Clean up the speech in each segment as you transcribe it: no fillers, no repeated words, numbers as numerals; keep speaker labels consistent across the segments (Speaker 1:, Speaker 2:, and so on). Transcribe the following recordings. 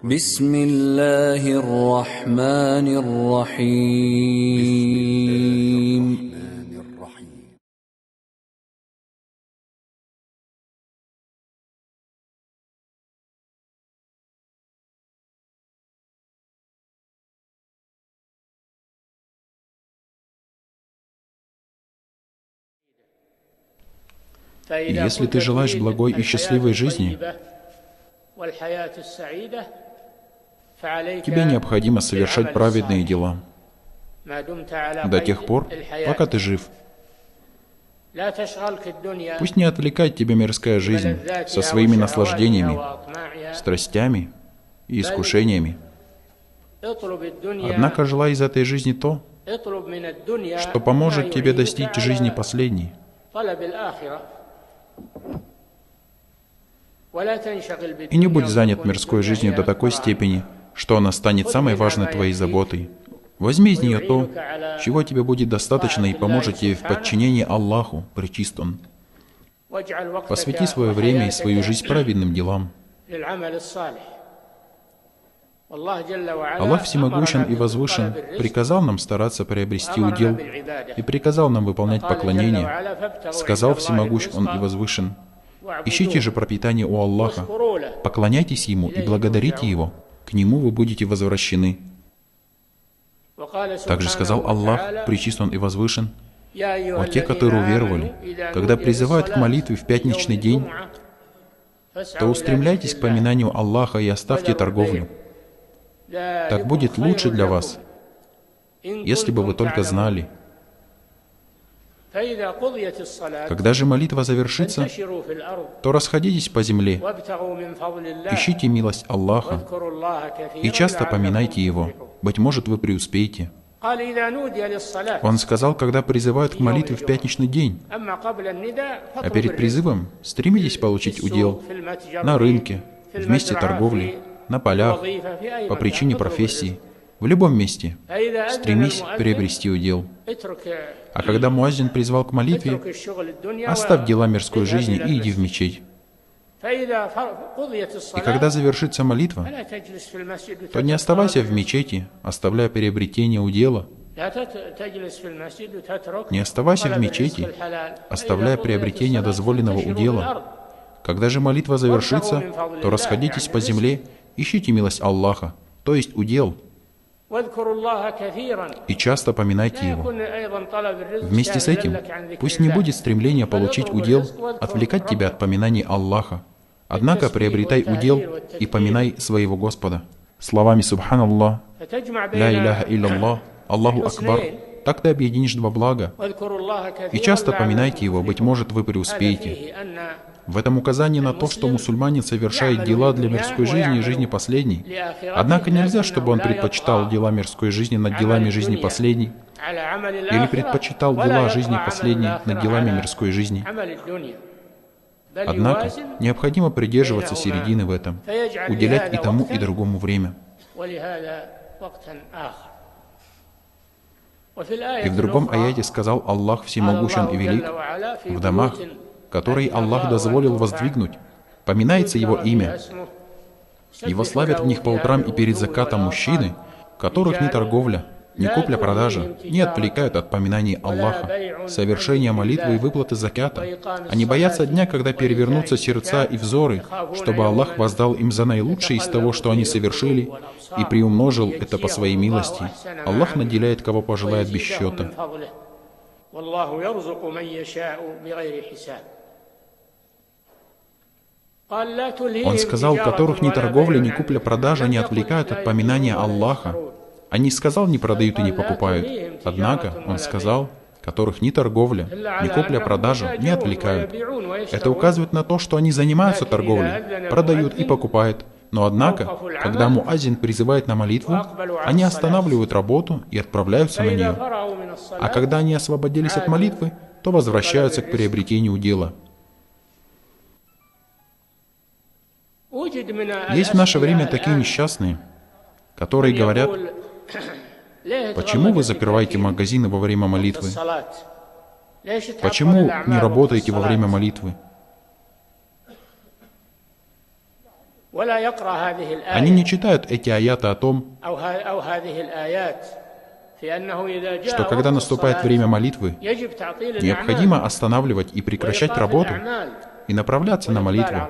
Speaker 1: بسم الله الرحمن الرحيم
Speaker 2: Если ты желаешь благой и счастливой жизни, тебе необходимо совершать праведные дела до тех пор, пока ты жив. Пусть не отвлекает тебя мирская жизнь со своими наслаждениями, страстями и искушениями. Однако желай из этой жизни то, что поможет тебе достичь жизни последней. И не будь занят мирской жизнью до такой степени, что она станет самой важной твоей заботой. Возьми из нее то, чего тебе будет достаточно и поможет тебе в подчинении Аллаху, пречист Он. Посвяти свое время и свою жизнь праведным делам. Аллах Всемогущен и Возвышен приказал нам стараться приобрести удел и приказал нам выполнять поклонение. Сказал Всемогущ Он и Возвышен: «Ищите же пропитание у Аллаха, поклоняйтесь Ему и благодарите Его, к Нему вы будете возвращены». Также сказал Аллах, пречист Он и Возвышен: «О те, которые уверовали, когда призывают к молитве в пятничный день, то устремляйтесь к поминанию Аллаха и оставьте торговлю. Так будет лучше для вас, если бы вы только знали». Когда же молитва завершится, то расходитесь по земле, ищите милость Аллаха и часто поминайте Его, быть может, вы преуспеете. Он сказал, когда призывают к молитве в пятничный день, а перед призывом стремитесь получить удел на рынке, в месте торговли, на полях, по причине профессии, в любом месте стремись приобрести удел. А когда муаззин призвал к молитве, оставь дела мирской жизни и иди в мечеть. И когда завершится молитва, то не оставайся в мечети, оставляя приобретение удела. Не оставайся в мечети, оставляя приобретение дозволенного удела. Когда же молитва завершится, то расходитесь по земле, ищите милость Аллаха, то есть удел, и часто поминайте Его. Вместе с этим, пусть не будет стремления получить удел отвлекать тебя от поминаний Аллаха. Однако приобретай удел и поминай своего Господа словами «Субханаллах», «Ля иляха илlallah», «Аллаху Акбар». Так ты объединишь два блага. И часто поминайте Его, быть может, вы преуспеете. В этом указание на то, что мусульманин совершает дела для мирской жизни и жизни последней. Однако нельзя, чтобы он предпочитал дела мирской жизни над делами жизни последней, или предпочитал дела жизни последней над делами мирской жизни. Однако необходимо придерживаться середины в этом, уделять и тому, и другому время. И в другом аяте сказал Аллах Всемогущен и Велик: в домах, которые Аллах дозволил воздвигнуть, поминается Его имя. Его славят в них по утрам и перед закатом мужчины, которых ни торговля, ни купля-продажа не отвлекают от поминаний Аллаха, совершения молитвы и выплаты заката. Они боятся дня, когда перевернутся сердца и взоры, чтобы Аллах воздал им за наилучшее из того, что они совершили, и приумножил это по своей милости. Аллах наделяет, кого пожелает, без счета. Он сказал, которых ни торговля, ни купля-продажа не отвлекают от поминания Аллаха. А не сказал, не продают и не покупают. Однако, Он сказал, которых ни торговля, ни купля-продажа не отвлекают. Это указывает на то, что они занимаются торговлей, продают и покупают. Но однако, когда муаззин призывает на молитву, они останавливают работу и отправляются на нее. А когда они освободились от молитвы, то возвращаются к приобретению удела. Есть в наше время такие несчастные, которые говорят: почему вы закрываете магазины во время молитвы? Почему не работаете во время молитвы? Они не читают эти аяты о том, что когда наступает время молитвы, необходимо останавливать и прекращать работу и направляться на молитву.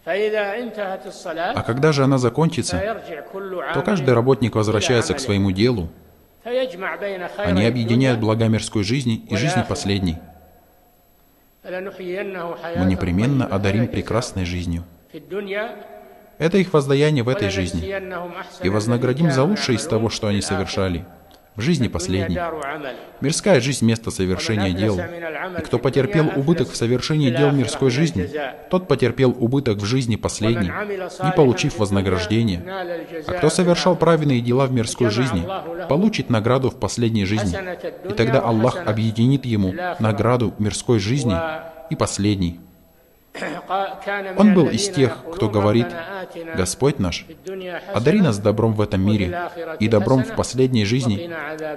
Speaker 2: А когда же она закончится, то каждый работник возвращается к своему делу. Они объединяют блага мирской жизни и жизни последней. Мы непременно одарим прекрасной жизнью. Это их воздаяние в этой жизни. И вознаградим за лучшее из того, что они совершали в жизни последней. Мирская жизнь — место совершения дел. И кто потерпел убыток в совершении дел мирской жизни, тот потерпел убыток в жизни последней, не получив вознаграждения. А кто совершал праведные дела в мирской жизни, получит награду в последней жизни. И тогда Аллах объединит ему награду мирской жизни и последней. Он был из тех, кто говорит: «Господь наш, одари нас добром в этом мире и добром в последней жизни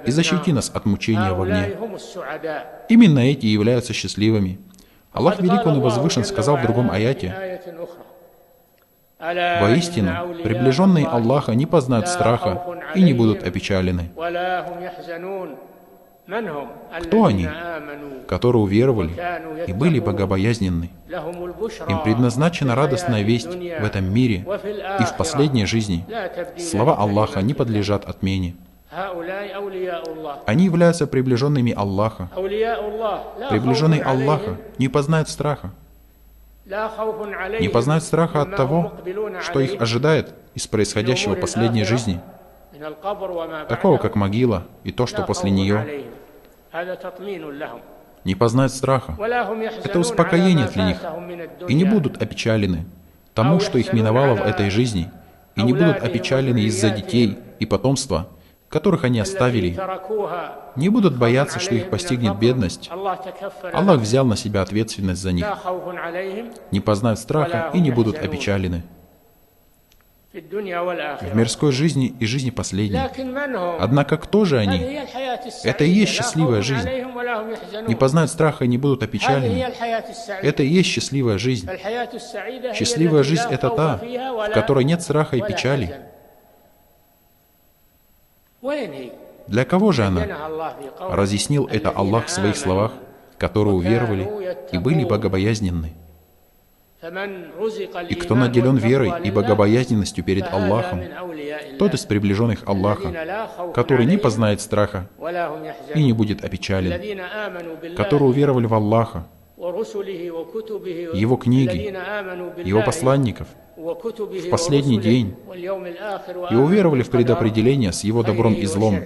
Speaker 2: и защити нас от мучения в огне». Именно эти являются счастливыми. Аллах Велик, Он и Возвышен, сказал в другом аяте: «Воистину, приближенные Аллаха не познают страха и не будут опечалены». Кто они, которые уверовали и были богобоязненны? Им предназначена радостная весть в этом мире и в последней жизни. Слова Аллаха не подлежат отмене. Они являются приближенными Аллаха. Приближенные Аллаха не познают страха. Не познают страха от того, что их ожидает из происходящего в последней жизни, такого как могила и то, что после нее. Не познают страха. Это успокоение для них. И не будут опечалены тому, что их миновало в этой жизни, и не будут опечалены из-за детей и потомства, которых они оставили. Не будут бояться, что их постигнет бедность. Аллах взял на себя ответственность за них. Не познают страха и не будут опечалены в мирской жизни и жизни последней. Однако кто же они? Это и есть счастливая жизнь. Не познают страха и не будут опечалены. Это и есть счастливая жизнь. Счастливая жизнь — это та, в которой нет страха и печали. Для кого же она? Разъяснил это Аллах в своих словах, которые уверовали и были богобоязненны. И кто наделен верой и богобоязненностью перед Аллахом, тот из приближенных Аллаха, который не познает страха и не будет опечален, которые уверовали в Аллаха, Его книги, Его посланников, в последний день, и уверовали в предопределение с Его добром и злом,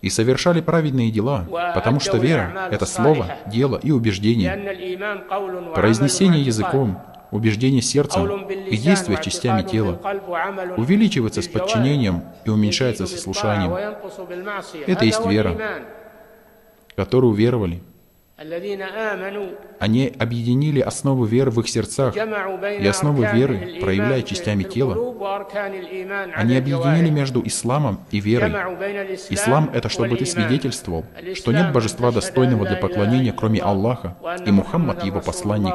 Speaker 2: и совершали праведные дела, потому что вера — это слово, дело и убеждение, произнесение языком, убеждение сердцем и действие частями тела, увеличивается с подчинением и уменьшается со слушанием. Это есть вера, которую уверовали. Они объединили основу веры в их сердцах и основу веры, проявляя частями тела. Они объединили между исламом и верой. Ислам — это чтобы ты свидетельствовал, что нет божества достойного для поклонения, кроме Аллаха, и Мухаммад — его посланник.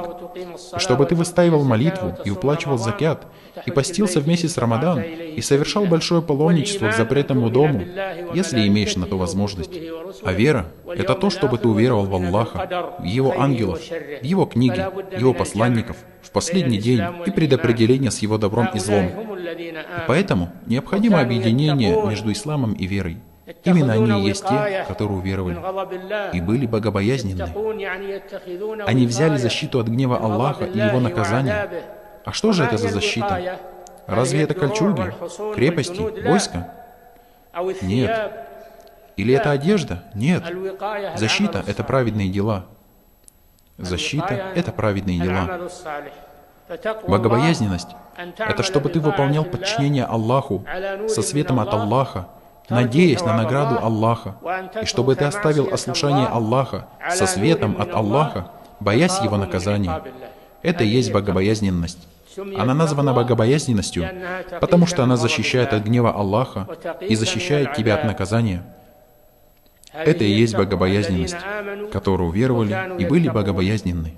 Speaker 2: И чтобы ты выстаивал молитву и уплачивал закят, и постился в месяц Рамадан, и совершал большое паломничество к запретному дому, если имеешь на то возможность. А вера — это то, чтобы ты уверовал в Аллаха, в Его ангелов, в Его книги, Его посланников, в последний день и предопределение с Его добром и злом. И поэтому необходимо объединение между исламом и верой. Именно они и есть те, которые уверовали и были богобоязненны. Они взяли защиту от гнева Аллаха и Его наказания. А что же это за защита? Разве это кольчуги, крепости, войска? Нет. Или это одежда? Нет. Защита — это праведные дела. Защита — это праведные дела. Богобоязненность — это чтобы ты выполнял подчинение Аллаху со светом от Аллаха, надеясь на награду Аллаха, и чтобы ты оставил ослушание Аллаха со светом от Аллаха, боясь Его наказания. Это и есть богобоязненность. Она названа богобоязненностью, потому что она защищает от гнева Аллаха и защищает тебя от наказания. Это и есть богобоязненность, которую уверовали и были богобоязненны.